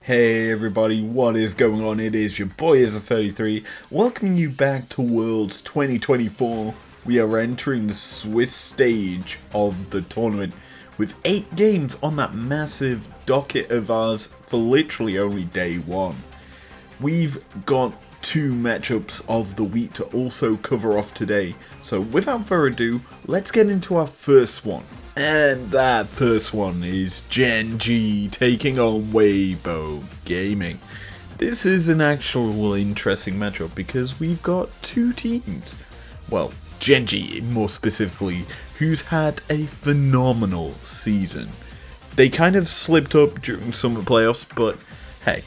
Hey everybody, what is going on? It is your boy Izlogic.business, welcoming you back to Worlds 2024. We are entering the Swiss stage of the tournament with 8 games on that massive docket of ours for literally only day 1. We've got 2 matchups of the week to also cover off today, so without further ado, let's get into our first one. And that first one is Gen G taking on Weibo Gaming. This is an actual interesting matchup because we've got 2 teams. Well, Gen G more specifically, who's had a phenomenal season. They kind of slipped up during some of the playoffs, but hey,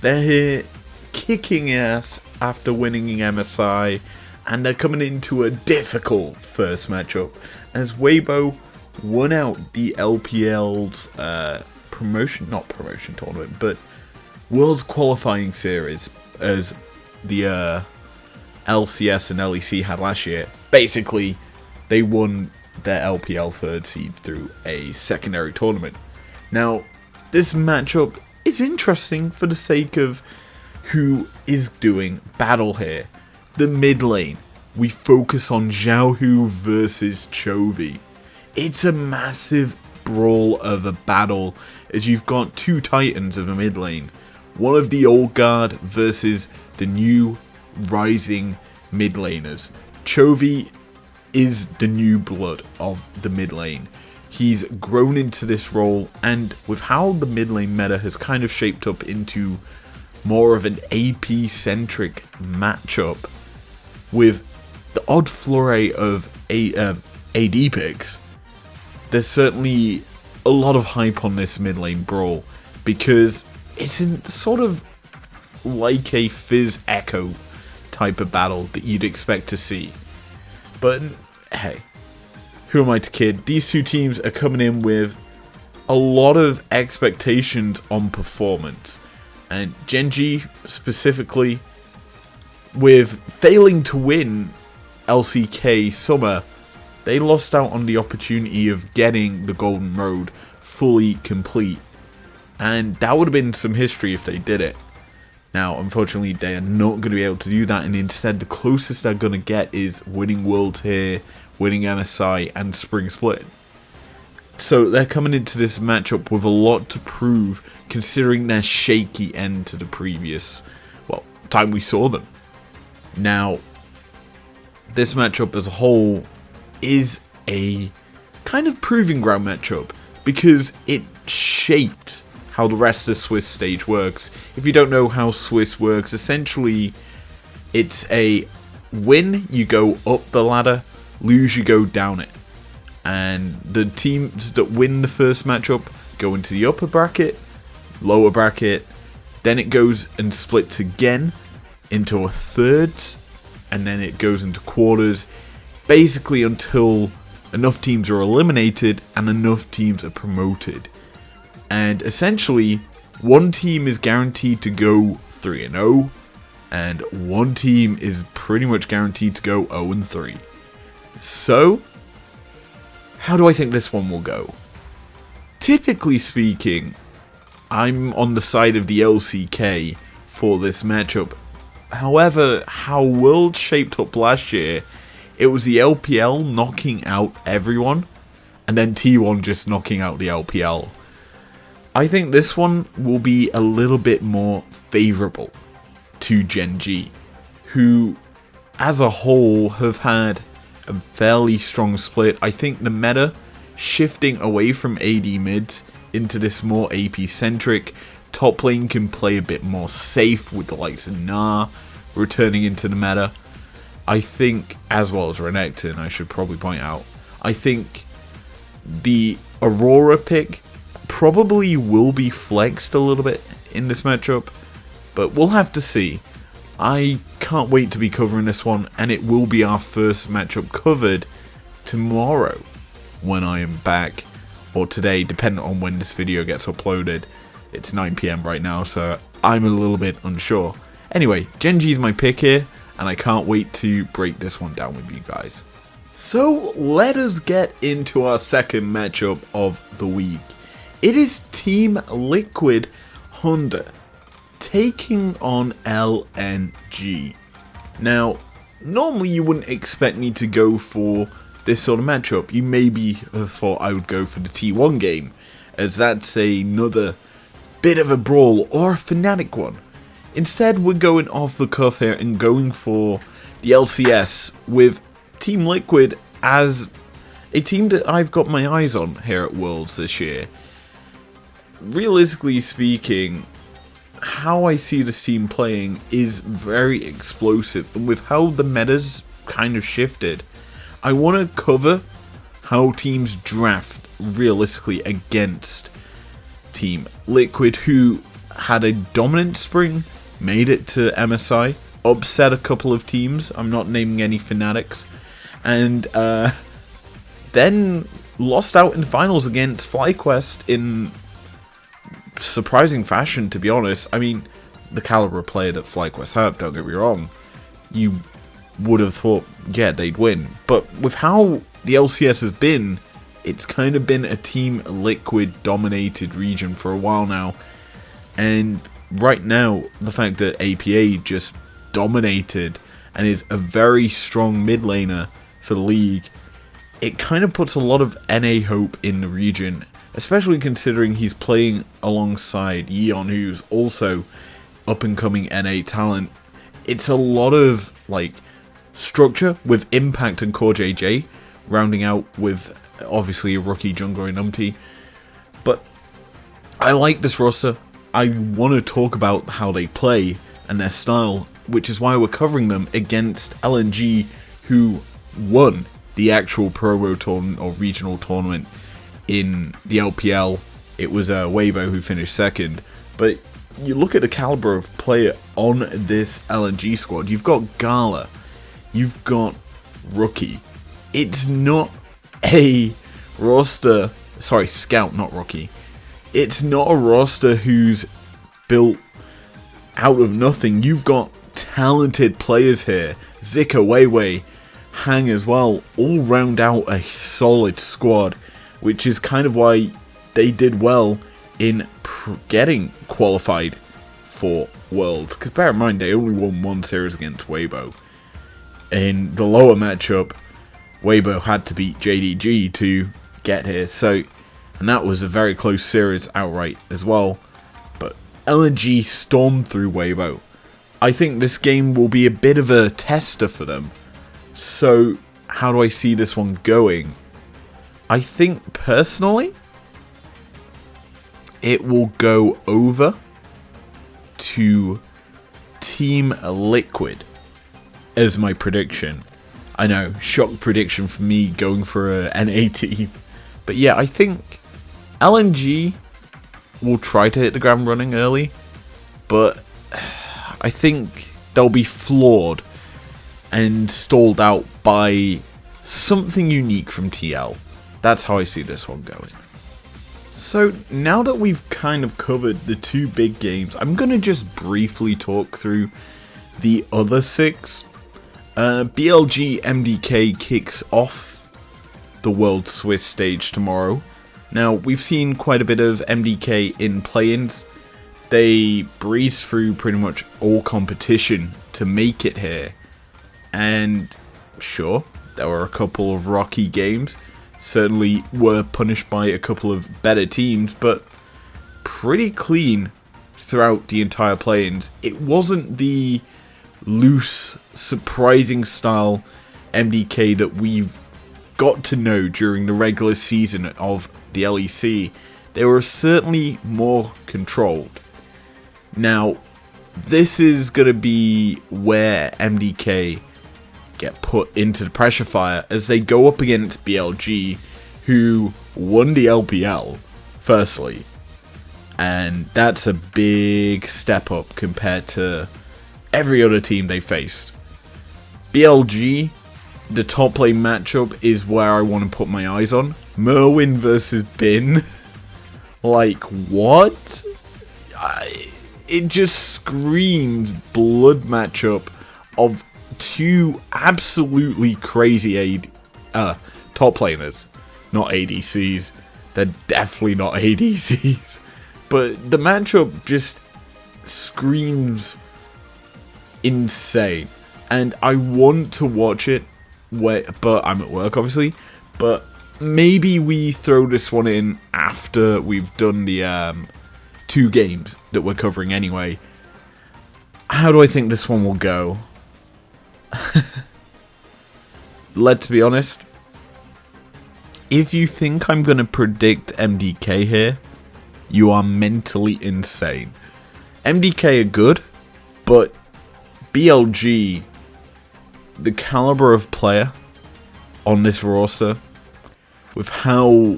they're here kicking ass after winning MSI, and they're coming into a difficult first matchup as Weibo won out the LPL's not promotion tournament, but Worlds qualifying series as the LCS and LEC had last year. Basically, they won their LPL third seed through a secondary tournament. Now, this matchup is interesting for the sake of who is doing battle here. The mid lane, we focus on Xiaohu versus Chovy. It's a massive brawl of a battle as you've got 2 titans of the mid lane. One of the old guard versus the new rising mid laners. Chovy is the new blood of the mid lane. He's grown into this role, and with how the mid lane meta has kind of shaped up into more of an AP centric matchup with the odd flurry of AD picks, there's certainly a lot of hype on this mid lane brawl because it's sort of like a Fizz Echo type of battle that you'd expect to see. But hey, who am I to kid? These 2 teams are coming in with a lot of expectations on performance. And Gen G specifically, with failing to win LCK Summer, they lost out on the opportunity of getting the Golden Road fully complete. And that would have been some history if they did it. Now, unfortunately, they are not going to be able to do that, and instead the closest they're going to get is winning Worlds here, winning MSI, and Spring Split. So they're coming into this matchup with a lot to prove, considering their shaky end to the previous, time we saw them. Now, this matchup as a whole is a kind of proving ground matchup because it shaped how the rest of the Swiss stage works. If you don't know how Swiss works, essentially it's a win, you go up the ladder, lose, you go down it. And the teams that win the first matchup go into the upper bracket, lower bracket, then it goes and splits again into a thirds, and then it goes into quarters, basically until enough teams are eliminated and enough teams are promoted. And essentially, one team is guaranteed to go 3-0, and one team is pretty much guaranteed to go 0-3. So, how do I think this one will go? Typically speaking, I'm on the side of the LCK for this matchup. However, how World shaped up last year, it was the LPL knocking out everyone, and then T1 just knocking out the LPL. I think this one will be a little bit more favourable to Gen G, who as a whole have had a fairly strong split. I think the meta shifting away from AD mids into this more AP centric. Top lane can play a bit more safe with the likes of Gnar returning into the meta. I think, as well as Renekton, I should probably point out, I think the Aurora pick probably will be flexed a little bit in this matchup, but we'll have to see. I can't wait to be covering this one, and it will be our first matchup covered tomorrow when I am back, or today, depending on when this video gets uploaded. It's 9 PM right now, so I'm a little bit unsure. Anyway, Gen G is my pick here, and I can't wait to break this one down with you guys. So let us get into our second matchup of the week. It is Team Liquid Honda taking on LNG. Now, normally you wouldn't expect me to go for this sort of matchup. You maybe have thought I would go for the T1 game, as that's another bit of a brawl or a Fnatic one. Instead, we're going off the cuff here and going for the LCS with Team Liquid as a team that I've got my eyes on here at Worlds this year. Realistically speaking, how I see this team playing is very explosive, and with how the meta's kind of shifted, I want to cover how teams draft realistically against Team Liquid, who had a dominant spring, made it to MSI, upset a couple of teams, I'm not naming any Fnatics, and then lost out in the finals against FlyQuest in surprising fashion, to be honest. I mean, the caliber player that FlyQuest have, don't get me wrong, you would have thought, yeah, they'd win. But with how the LCS has been, it's kind of been a Team Liquid dominated region for a while now. And right now, the fact that APA just dominated and is a very strong mid laner for the league, it kind of puts a lot of NA hope in the region, especially considering he's playing alongside Yeon, who's also up and coming NA talent. It's a lot of like structure with Impact and Core JJ, rounding out with obviously a rookie jungler in Umti. But I like this roster. I want to talk about how they play and their style, which is why we're covering them against LNG, who won the actual Pro tournament or regional tournament in the LPL. It was Weibo who finished second. But you look at the caliber of player on this LNG squad. You've got Gala, you've got Rookie. It's not a roster, sorry, Scout, not Rookie. It's not a roster who's built out of nothing. You've got talented players here. Zika, Weiwei, Hang as well, all round out a solid squad, which is kind of why they did well in getting qualified for Worlds. Because bear in mind, they only won one series against Weibo. In the lower matchup, Weibo had to beat JDG to get here, and that was a very close series outright as well. But LNG stormed through Weibo. I think this game will be a bit of a tester for them. So, how do I see this one going? I think, personally, it will go over to Team Liquid as my prediction. I know, shock prediction for me going for an NA team. But yeah, I think LNG will try to hit the ground running early, but I think they'll be flawed and stalled out by something unique from TL. That's how I see this one going. So now that we've kind of covered the two big games, I'm going to just briefly talk through the other six. BLG MDK kicks off the World Swiss stage tomorrow. Now, we've seen quite a bit of MDK in play-ins. They breezed through pretty much all competition to make it here. And sure, there were a couple of rocky games. Certainly were punished by a couple of better teams, but pretty clean throughout the entire play-ins. It wasn't the loose, surprising style MDK that we've got to know during the regular season of the LEC. They were certainly more controlled. Now, this is going to be where MDK get put into the pressure fire as they go up against BLG, who won the LPL, firstly. And that's a big step up compared to every other team they faced. BLG, the top lane matchup is where I want to put my eyes on. Merwin versus Bin. Like, what? It just screams blood matchup of two absolutely crazy top laners. Not ADCs. They're definitely not ADCs. but the matchup just screams insane, and I want to watch it. But I'm at work, obviously. But maybe we throw this one in after we've done the 2 games that we're covering anyway. How do I think this one will go? Let's be honest. If you think I'm going to predict MDK here, you are mentally insane. MDK are good, but BLG, the caliber of player on this roster, with how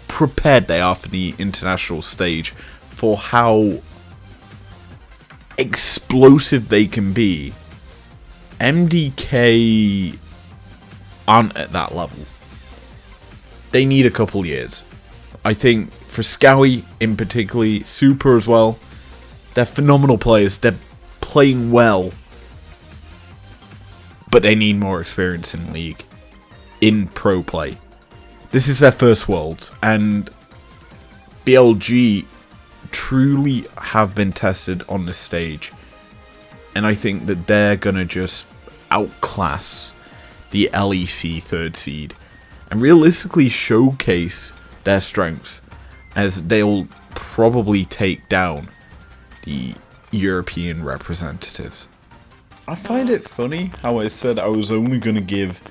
prepared they are for the international stage, for how explosive they can be, MDK aren't at that level. They need a couple years. I think for Scowie in particular, Super as well, they're phenomenal players. They're playing well, but they need more experience in League, in pro play. This is their first Worlds, and BLG truly have been tested on this stage, and I think that they're gonna just outclass the LEC 3rd seed and realistically showcase their strengths, as they'll probably take down the European representatives. I find it funny how I said I was only going to give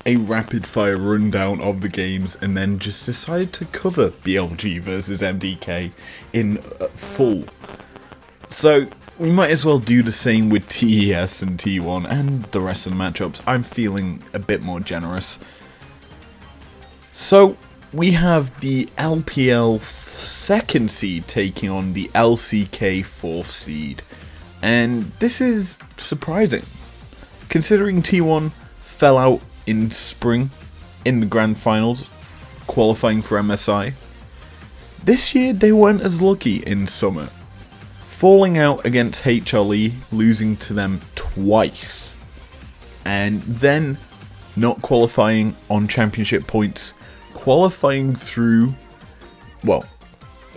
a rapid fire rundown of the games and then just decided to cover BLG versus MDK in full. So we might as well do the same with TES and T1 and the rest of the matchups. I'm feeling a bit more generous. So we have the LPL 2nd seed taking on the LCK 4th seed. And this is surprising, considering T1 fell out in spring in the grand finals, qualifying for MSI. This year they weren't as lucky in summer, falling out against HLE, losing to them twice, and then not qualifying on championship points, qualifying through, well,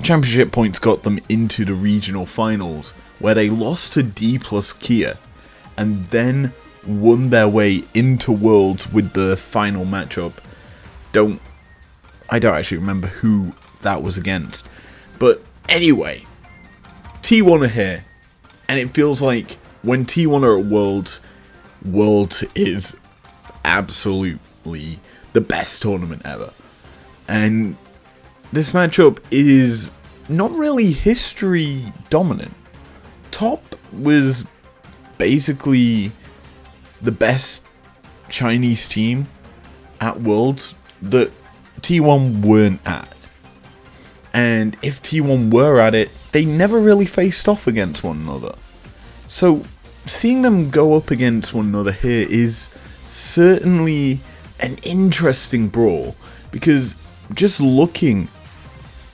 championship points got them into the regional finals, where they lost to D plus Kia, and then won their way into Worlds with the final matchup. I don't actually remember who that was against. But anyway, T1 are here, and it feels like when T1 are at Worlds, Worlds is absolutely the best tournament ever. And this matchup is not really history dominant. Top was basically the best Chinese team at Worlds that T1 weren't at. And if T1 were at it, they never really faced off against one another. So seeing them go up against one another here is certainly an interesting brawl, because just looking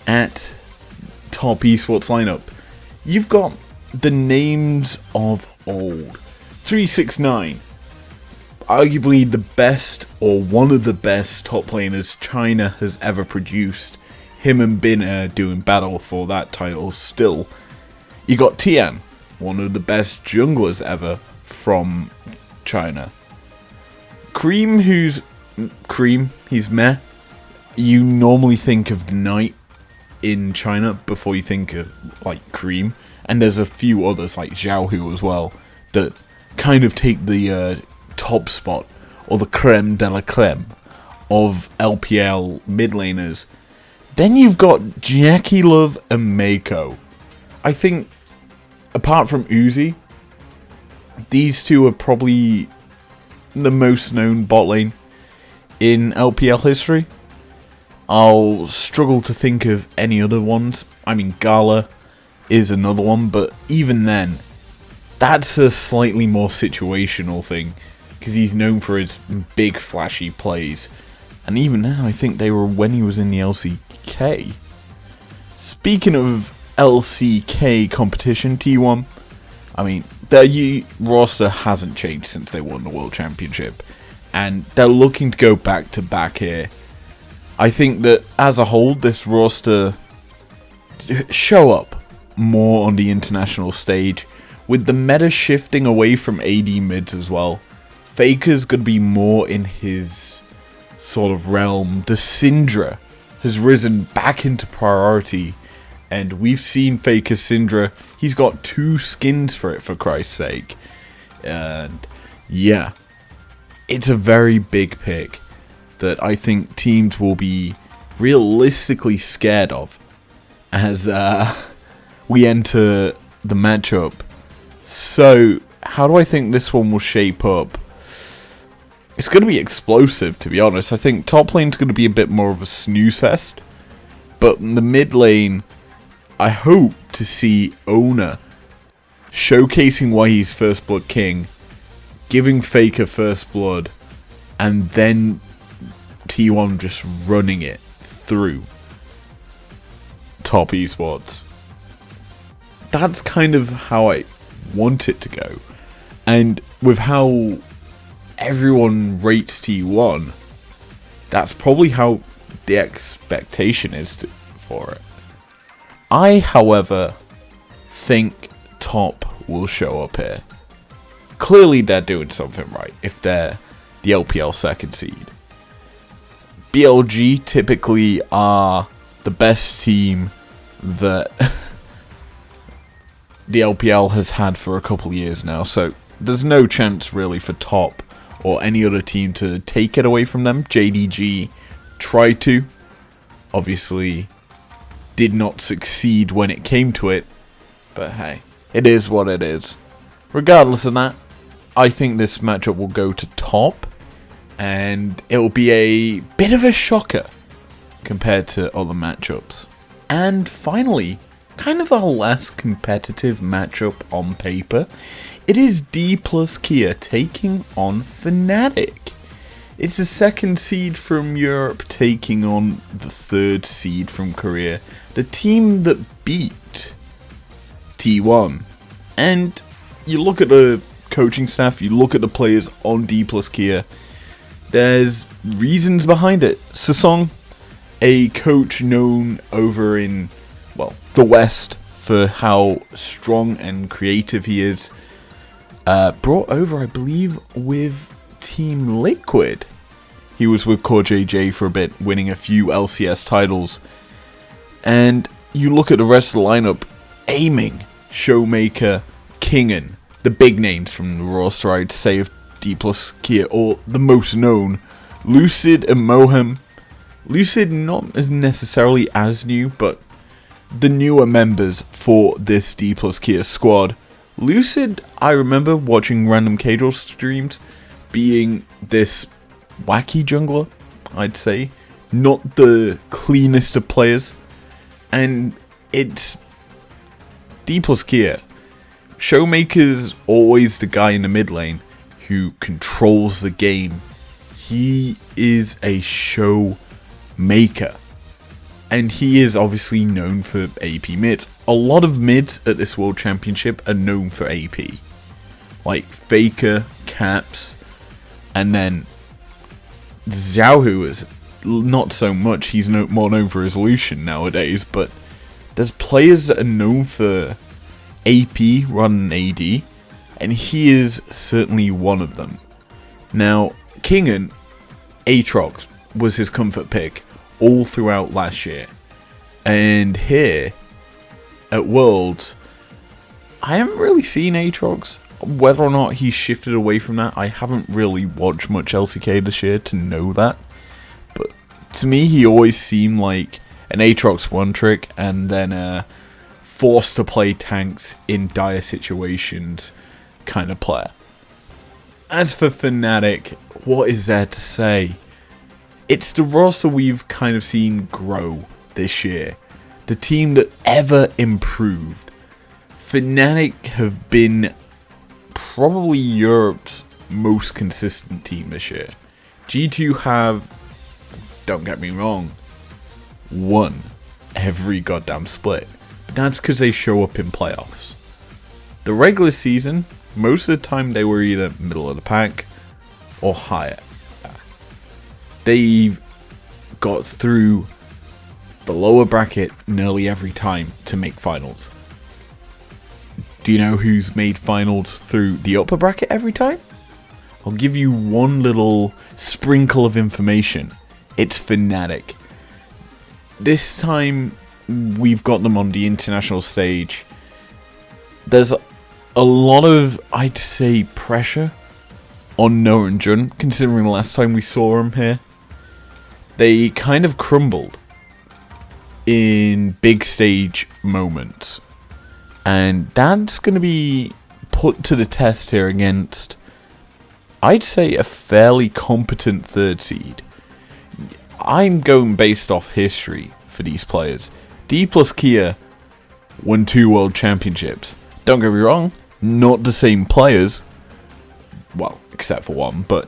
at top esports lineup, you've got the names of old. 369, arguably the best or one of the best top laners China has ever produced. Him and Bin are doing battle for that title still. You got Tian, one of the best junglers ever from China. Cream, he's meh. You normally think of Knight in China before you think of like Cream, and there's a few others like Xiaohu as well that kind of take the top spot, or the creme de la creme of LPL mid laners. Then you've got Jackie Love and Mako. I think, apart from Uzi, these two are probably the most known bot lane in LPL history. I'll struggle to think of any other ones. I mean, Gala is another one, but even then, that's a slightly more situational thing, because he's known for his big flashy plays. And even now, I think they were when he was in the LCK. Speaking of LCK competition, T1, I mean, their roster hasn't changed since they won the World Championship, and they're looking to go back to back here. I think that as a whole, this roster show up more on the international stage. With the meta shifting away from AD mids as well, Faker's going to be more in his sort of realm. The Syndra has risen back into priority, and we've seen Faker Syndra. He's got 2 skins for it, for Christ's sake. And yeah, it's a very big pick that I think teams will be realistically scared of as we enter the matchup. So, how do I think this one will shape up? It's going to be explosive, to be honest. I think top lane's going to be a bit more of a snooze fest. But in the mid lane, I hope to see Owner showcasing why he's First Blood King, giving Faker First Blood, and then T1 just running it through top esports. That's kind of how I want it to go. And with how everyone rates T1, that's probably how the expectation is for it. I, however, think top will show up here. Clearly they're doing something right if they're the LPL second seed. BLG typically are the best team that the LPL has had for a couple of years now, so there's no chance really for top or any other team to take it away from them. JDG tried to, obviously did not succeed when it came to it, but hey, it is what it is. Regardless of that, I think this matchup will go to top, and it will be a bit of a shocker compared to other matchups. And finally, kind of our last competitive matchup on paper, it is D plus Kia taking on Fnatic. It's the second seed from Europe taking on the third seed from Korea, the team that beat T1. And you look at the coaching staff, you look at the players on D plus Kia, there's reasons behind it. Sasong, a coach known over in, well, the West for how strong and creative he is, brought over, I believe, with Team Liquid. He was with Core JJ for a bit, winning a few LCS titles. And you look at the rest of the lineup, aiming, Showmaker, Kingen, the big names from the roster, I'd say, of D plus Kia, or the most known, Lucid and Mohem. Lucid not as necessarily as new, but the newer members for this D plus Kia squad. Lucid, I remember watching random K-Draw streams, being this wacky jungler, I'd say. Not the cleanest of players. And it's D plus Kia. Showmaker's always the guy in the mid lane who controls the game. He is a show maker, and he is obviously known for AP mids. A lot of mids at this World Championship are known for AP, like Faker, Caps, and then Xiaohu is not so much. He's more known for his Lucian nowadays, but there's players that are known for AP rather than AD, and he is certainly one of them. Now, Kingen, Aatrox was his comfort pick all throughout last year, and here at Worlds, I haven't really seen Aatrox. Whether or not he's shifted away from that, I haven't really watched much LCK this year to know that. But to me, he always seemed like an Aatrox one trick, and then forced to play tanks in dire situations kind of player. As for Fnatic, what is there to say? It's the roster we've kind of seen grow this year. The team that ever improved. Fnatic have been probably Europe's most consistent team this year. G2 have, don't get me wrong, won every goddamn split. But that's because they show up in playoffs. The regular season, most of the time they were either middle of the pack or higher. They've got through the lower bracket nearly every time to make finals. Do you know who's made finals through the upper bracket every time? I'll give you one little sprinkle of information. It's Fnatic. This time we've got them on the international stage. There's a lot of, I'd say, pressure on Noah and Jun, considering the last time we saw them here. They kind of crumbled in big stage moments. And that's going to be put to the test here against, I'd say, a fairly competent third seed. I'm going based off history for these players. D plus Kia won 2 world championships. Don't get me wrong, not the same players. Well, except for one, but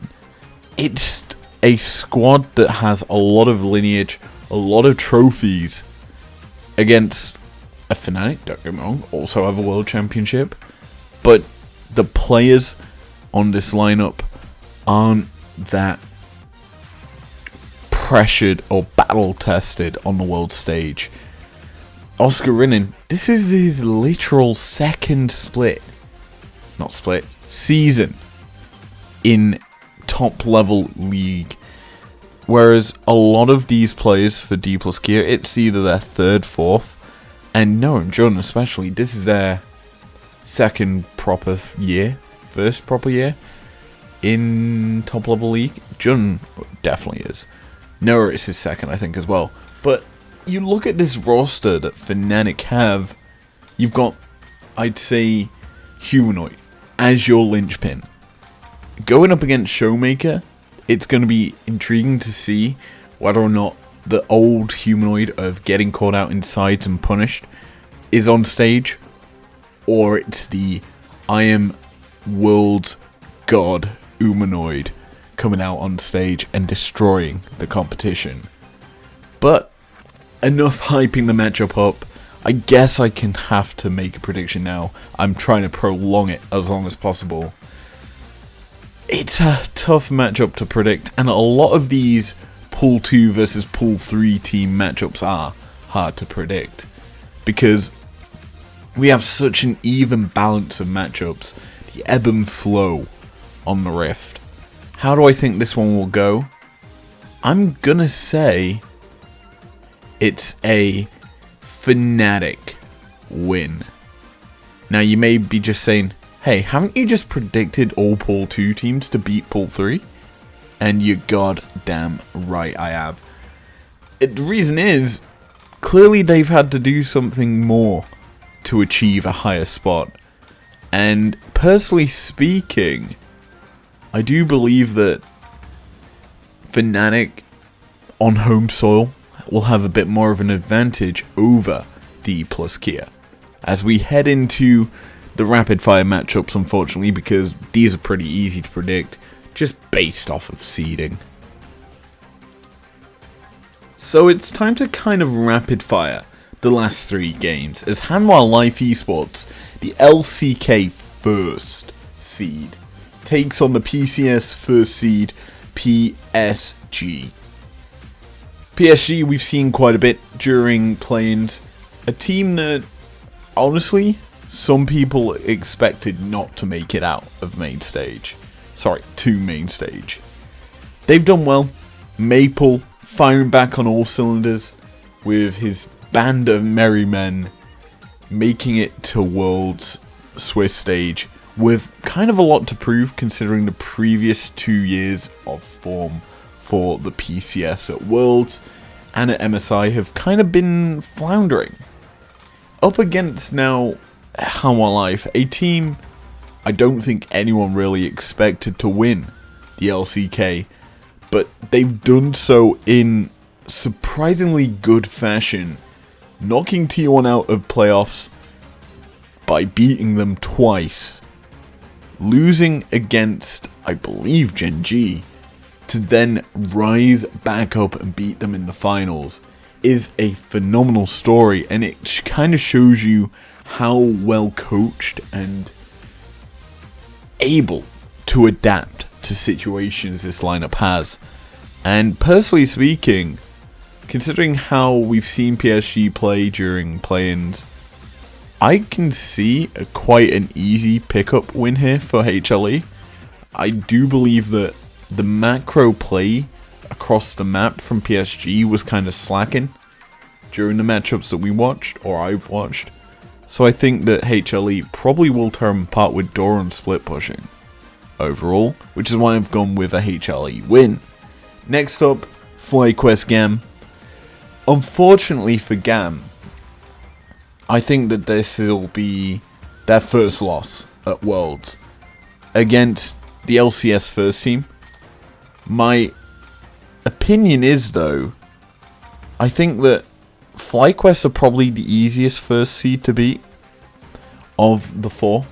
it's a squad that has a lot of lineage, a lot of trophies against a Fnatic, don't get me wrong, also have a world championship. But the players on this lineup aren't that pressured or battle tested on the world stage. Oscar Rinnan, this is his literal second season in top level league. Whereas a lot of these players for D plus Kia, it's either their third, fourth, and Noah and Jun especially, this is their first proper year in top level league. Jun definitely is. Noah is his second, I think, as well. But you look at this roster that Fnatic have, you've got, I'd say, Humanoid as your linchpin. Going up against Showmaker, it's going to be intriguing to see whether or not the old Humanoid of getting caught out in sides and punished is on stage, or it's the I am world's god Humanoid coming out on stage and destroying the competition. But enough hyping the matchup up. I guess I can have to make a prediction now. I'm trying to prolong it as long as possible. It's a tough matchup to predict, and a lot of these Pool 2 versus Pool 3 team matchups are hard to predict, because we have such an even balance of matchups, the ebb and flow on the Rift. How do I think this one will go? I'm gonna say it's a Fnatic win. Now you may be just saying, hey, haven't you just predicted all Pool 2 teams to beat Pool 3? And you're goddamn right I have. The reason is, clearly they've had to do something more to achieve a higher spot. And personally speaking, I do believe that Fnatic on home soil will have a bit more of an advantage over D plus Kia as we head into the rapid fire matchups, unfortunately, because these are pretty easy to predict just based off of seeding. So it's time to kind of rapid fire the last 3 games as Hanwha Life Esports, the LCK first seed, takes on the PCS first seed PSG. PSG we've seen quite a bit during play-ins, a team that honestly some people expected not to make it out of main stage. Sorry, to main stage. They've done well. Maple firing back on all cylinders with his band of merry men making it to Worlds Swiss stage with kind of a lot to prove considering the previous 2 years of form for the PCS at Worlds and at MSI have kind of been floundering. Up against now Hanwha Life, a team I don't think anyone really expected to win the LCK, but they've done so in surprisingly good fashion, knocking T1 out of playoffs by beating them twice, losing against, I believe, Gen G, to then rise back up and beat them in the finals is a phenomenal story, and it kind of shows you how well coached and able to adapt to situations this lineup has. And personally speaking, considering how we've seen PSG play during play-ins, I can see quite an easy pickup win here for HLE. I do believe that the macro play across the map from PSG was kind of slacking during the matchups that we watched, or I've watched. So I think that HLE probably will turn part with Doran split pushing overall, which is why I've gone with a HLE win. Next up, FlyQuest Gam. Unfortunately for Gam, I think that this will be their first loss at Worlds against the LCS first team. My opinion is, though, I think that FlyQuest are probably the easiest first seed to beat of the four,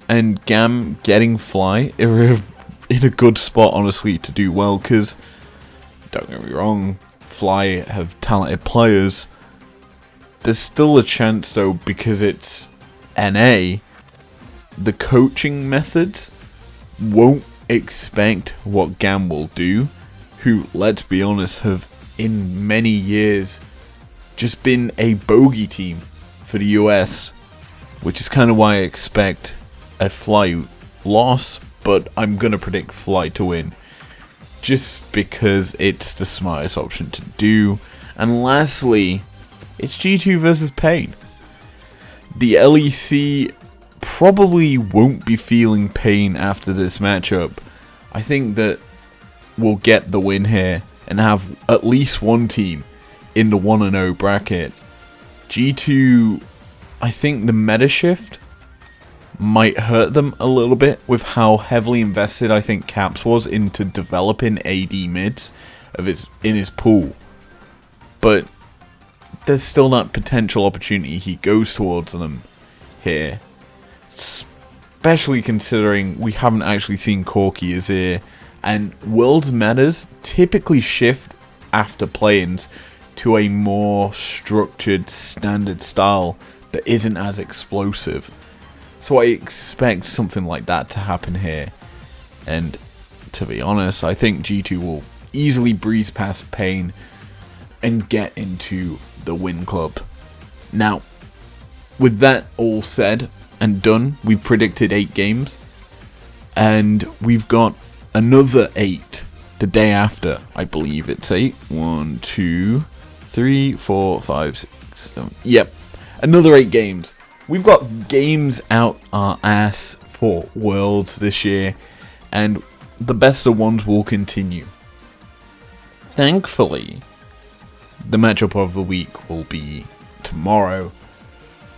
and Gam getting Fly are in a good spot, honestly, to do well, because, don't get me wrong, Fly have talented players. There's still a chance, though, because it's NA, the coaching methods won't expect what Gam will do, who, let's be honest, have in many years just been a bogey team for the US, which is kind of why I expect a Fly loss, but I'm going to predict Fly to win, just because it's the smartest option to do. And lastly, it's G2 versus Pain. The LEC probably won't be feeling pain after this matchup. I think that we'll get the win here and have at least one team in the 1-0 bracket. G2, I think the meta shift might hurt them a little bit with how heavily invested I think Caps was into developing AD mids in his pool. But there's still that potential opportunity he goes towards them here. Especially considering we haven't actually seen Corki Azir, and Worlds metas typically shift after play-ins to a more structured standard style that isn't as explosive. So I expect something like that to happen here. And to be honest, I think G2 will easily breeze past Pain and get into the win club. Now, with that all said and done, we've predicted 8 games. And we've got another 8 the day after. I believe it's 8. 1, 2, 3, 4, 5, 6, 7. Yep, another 8 games. We've got games out our ass for Worlds this year, and the best of ones will continue. Thankfully, the matchup of the week will be tomorrow.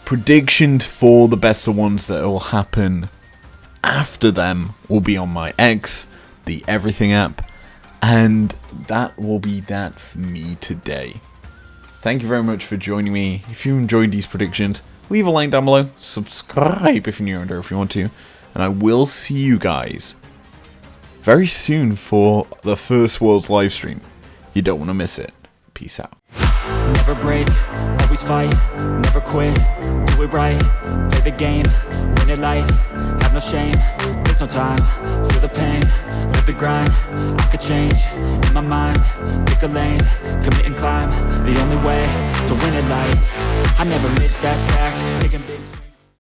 Predictions for the best of ones that will happen after them will be on my X, the Everything app, and that will be that for me today. Thank you very much for joining me. If you enjoyed these predictions, leave a like down below, subscribe if you're new around if you want to, and I will see you guys very soon for the first Worlds livestream. You don't want to miss it. Peace out. Never break, always fight, never quit, do it right, play the game, win it life, have no shame, there's no time, feel the pain, live the grind, I could change, in my mind, pick a lane, commit and climb, the only way to win it life, I never miss that stack, taking big